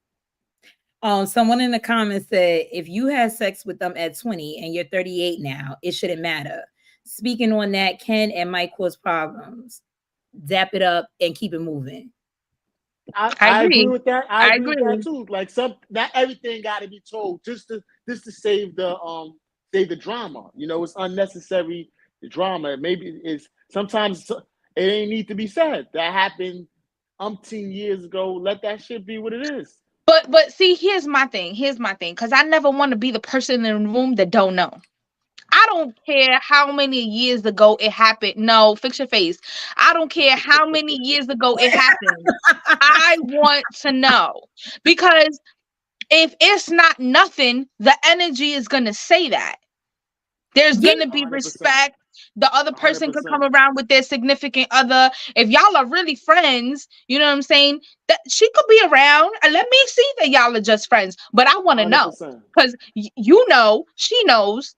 Someone in the comments said if you had sex with them at 20 and you're 38 now, it shouldn't matter. Speaking on that can and might cause problems. Zap it up and keep it moving. I I agree agree. with that. I I agree with that agree. too. Like not everything got to be told just to save the drama. It's unnecessary the drama. Maybe it's sometimes it ain't need to be said. That happened umpteen years ago. Let that shit be what it is. But see, here's my thing. Here's my thing. Because I never want to be the person in the room that don't know. I don't care how many years ago it happened. No, fix your face. I don't care how many years ago it happened. I want to know. Because if it's not nothing, the energy is going to say that. There's Yeah, going to be 100%. respect. The other person could 100%. come around with their significant other. If y'all are really friends, you know what I'm saying? That she could be around and let me see that y'all are just friends. But I want to know 100%. because she knows.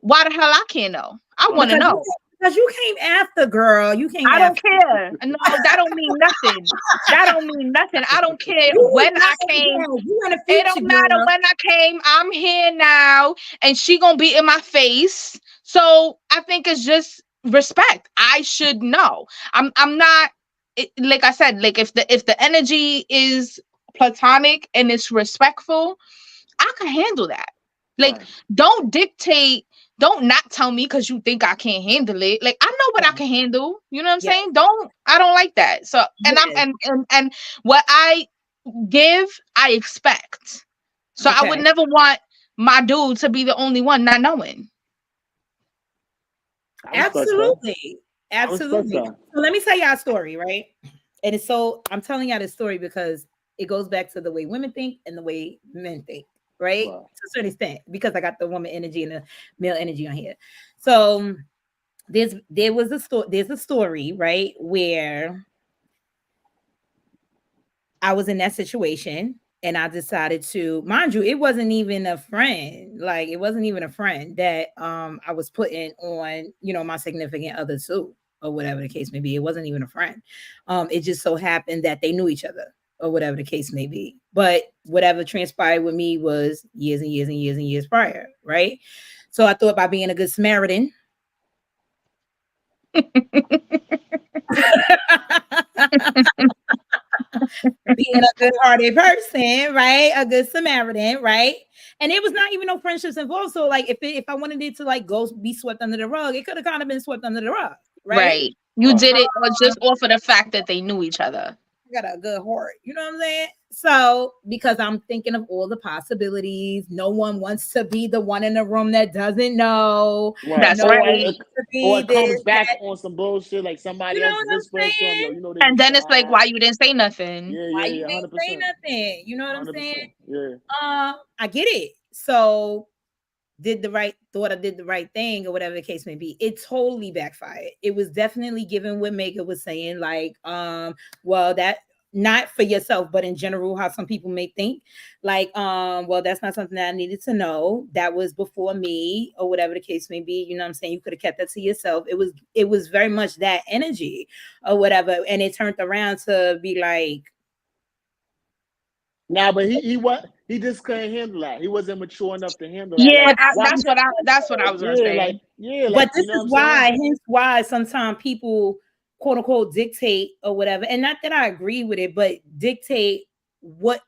Why the hell I can't know? I want to because 100%. know. you came after, girl. You came I don't after. care. No, that don't mean nothing. That don't mean nothing. I don't care You was when I not in came. the You in the It future, don't matter girl. when I came. I'm here now, and she gonna be in my face. So I think it's just respect. I should know. I'm not like I said. Like if the energy is platonic and it's respectful, I can handle that. Like, Right. don't dictate, don't not tell me because you think I can't handle it. Like, I know what I Yeah, can handle. You know what I'm yeah, saying? I don't like that. So, and I'm yes. and what I give, I expect. So I would Okay. never want my dude to be the only one not knowing. I respect that. Absolutely. I respect Absolutely. that. So let me tell y'all a story, right? And I'm telling y'all this story because it goes back to the way women think and the way men think, right? Right. To a certain extent, because I got the woman energy and the male energy on here. So there's a story, right, where I was in that situation and I decided to, mind you, it wasn't even a friend. Like it wasn't even a friend that I was putting on, my significant other too, or whatever the case may be. It wasn't even a friend. It just so happened that they knew each other or whatever the case may be. But whatever transpired with me was years and years and years and years prior, right? So I thought by being a good Samaritan, being a good-hearted person, right? A good Samaritan, right? And it was not even no friendships involved. So, like, if I wanted it to like go be swept under the rug, it could have kind of been swept under the rug, right? Right. You Right. did it just off of the fact that they knew each other. got a good heart. You know what I'm saying? So because I'm thinking of all the possibilities, no one wants to be the one in the room that doesn't know. Right. That's No one right. wants to Or be it this, comes back that. on some bullshit like You somebody know else what I'm whispering to him, yo, saying? you know they And used then to it's like, why you didn't say nothing? Yeah, Why yeah, you yeah, didn't say 100%. nothing? You know what I'm saying? 100%. Yeah. I get it. So thought I did the right thing or whatever the case may be. It totally backfired. It was definitely given what Mega was saying, like, well, that not for yourself, but in general, how some people may think, like, well, that's not something that I needed to know. That was before me, or whatever the case may be. You know what I'm saying? You could have kept that to yourself. It was very much that energy or whatever. And it turned around to be like, Nah, but he just couldn't handle that. He wasn't mature enough to handle that. Yeah, Like but that's why? that's what I was gonna Yeah, say. like but you this know what is I'm saying? why, hence why sometimes people quote unquote dictate or whatever. And not that I agree with it, but dictate what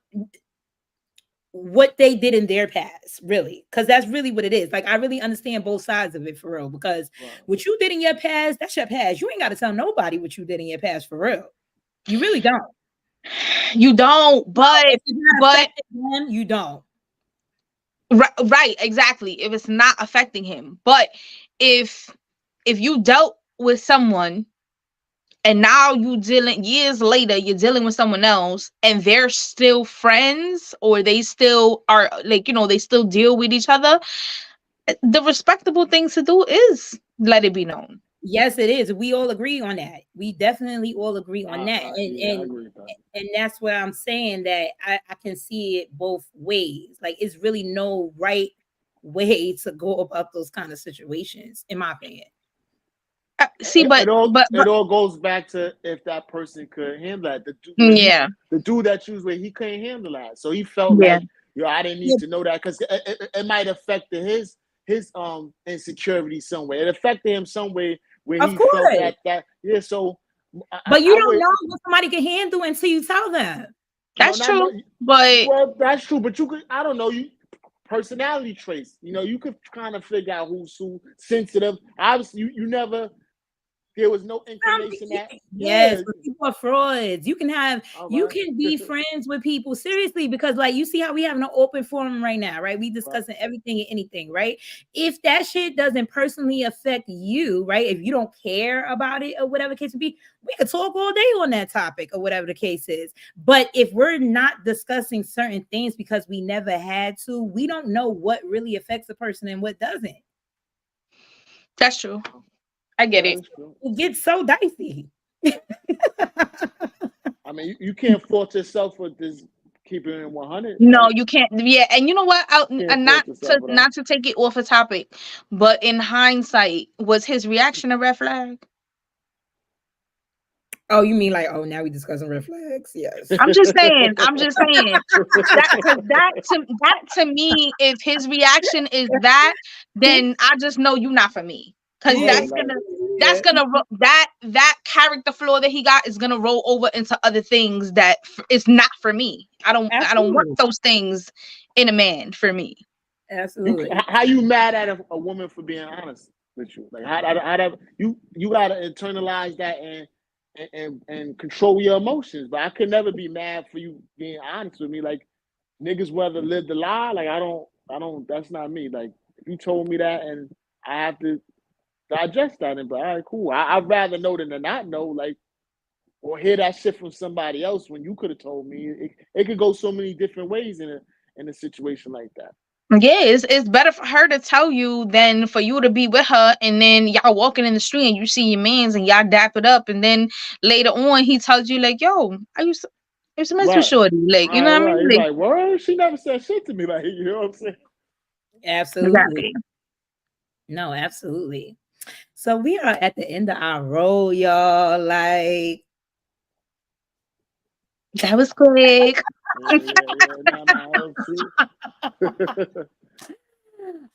what they did in their past, really. Because that's really what it is. Like, I really understand both sides of it for real. Because Right. what you did in your past, that's your past. You ain't got to tell nobody what you did in your past for real. You really don't. You don't, No, if it's not but affecting them, you don't. right, exactly. If it's not affecting him, but if if you dealt with someone and now you dealing years later, you're dealing with someone else, and they're still friends, or they still are like they still deal with each other. The respectable thing to do is let it be known. Yes, it is. We all agree on that. We definitely all agree on that. And Yeah, I and agree with that. and that's where I'm saying that I can see it both ways. Like, it's really no right way to go about those kind of situations, in my opinion. See, It all but it all goes back to if that person could handle that. yeah, The dude that you was with, he couldn't handle that, so he felt yeah, like, yo, I didn't Yeah, need to know that because it might affect his insecurity some way. It affected him some way where of he felt course. that yeah. So But you I don't would know what somebody can handle until you tell them. no that's not no true. But well that's true, but you could I don't know you personality traits. You know you could kind of figure out who's who sensitive. Obviously, you never there was no inclination that Yes, yeah. but people are frauds. All You right. can be friends with people seriously, because like, you see how we having an open forum right now, right? We Right. discussing everything and anything, right? If that shit doesn't personally affect you, right? If you don't care about it or whatever the case would be, we could talk all day on that topic or whatever the case is. But if we're not discussing certain things because we never had to, we don't know what really affects a person and what doesn't. that's true. I get That it. is true. It gets so dicey. I mean, you can't fault yourself for this keeping it 100. No, Like, you can't. Yeah, and you know what? can't Not fault yourself to for that. take it off a topic, but in hindsight, was his reaction a red flag? Oh, you mean like, oh, now we discussing red flags? Yes. I'm just saying. I'm just saying that because that to me, if his reaction is that, then I just know you not for me. Because Yeah, that's like, gonna Yeah. that character flaw that he got is gonna roll over into other things that is not for me. I don't want Absolutely. those things in a man for me. Absolutely. how you mad at a woman for being honest with you? Like, you gotta internalize that and control your emotions. But I could never be mad for you being honest with me. Like, niggas rather live the lie. Like, I don't. That's not me. Like, if you told me that and I have to digest that and be all right, cool. I'd rather know than to not know. Like, or hear that shit from somebody else when you could have told me. It could go so many different ways in a situation like that. Yeah, it's better for her to tell you than for you to be with her and then y'all walking in the street and you see your mans and y'all dap it up and then later on he tells you like, yo, I used to mess with Right. Shorty. Like, you Right, know what I mean? right. He's Like, like, well, she never said shit to me. Like, you know what I'm saying? Absolutely. exactly. No, absolutely. So we are at the end of our roll, y'all. Like, That was quick. Yeah, yeah, yeah. Nah, see.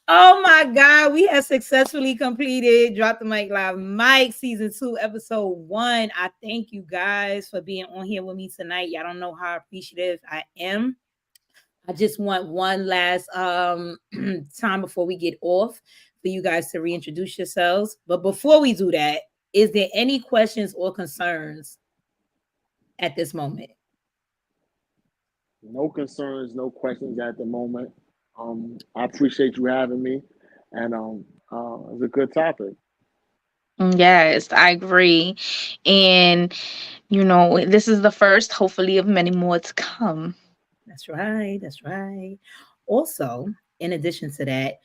oh my God, we have successfully completed Drop the Mic Live Mike Season 2, Episode 1. I thank you guys for being on here with me tonight. Y'all don't know how appreciative I am. I just want one last time before we get off for you guys to reintroduce yourselves. But before we do that, is there any questions or concerns at this moment? No concerns, no questions at the moment. I appreciate you having me, and it's a good topic. Yes, I agree. And, this is the first, hopefully, of many more to come. That's right. That's right. Also, in addition to that,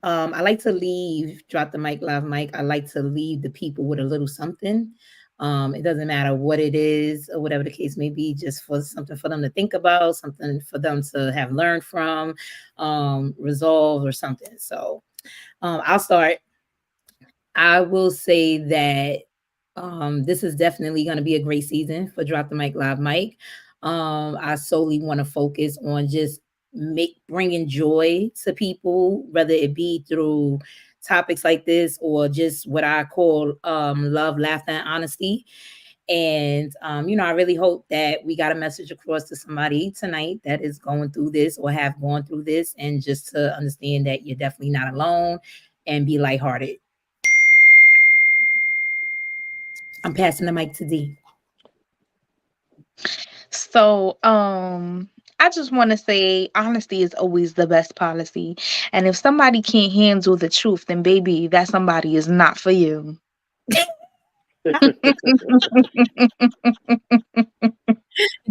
I like to leave, drop the mic, live mic. I like to leave the people with a little something. It doesn't matter what it is or whatever the case may be, just for something for them to think about, something for them to have learned from, resolve or something. So I'll start. I will say that this is definitely going to be a great season for Drop the Mic Live Mic. I solely want to focus on just bringing joy to people, whether it be through topics like this or just what I call love, laughter, and honesty. And I really hope that we got a message across to somebody tonight that is going through this or have gone through this, and just to understand that you're definitely not alone and be lighthearted. I'm passing the mic to D. So, I just want to say honesty is always the best policy. And if somebody can't handle the truth, then baby, that somebody is not for you. Ding,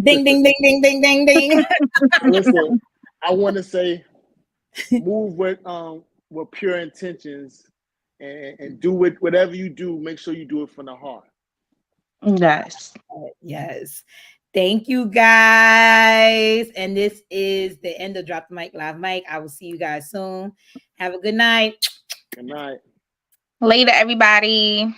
ding, ding, ding, ding, ding, ding. Listen, I want to say, move with pure intentions, and do it. Whatever you do, make sure you do it from the heart. Yes. Yes. Thank you guys. And this is the end of Drop the Mic Live Mic. I will see you guys soon. Have a good night. Good night. Later, everybody.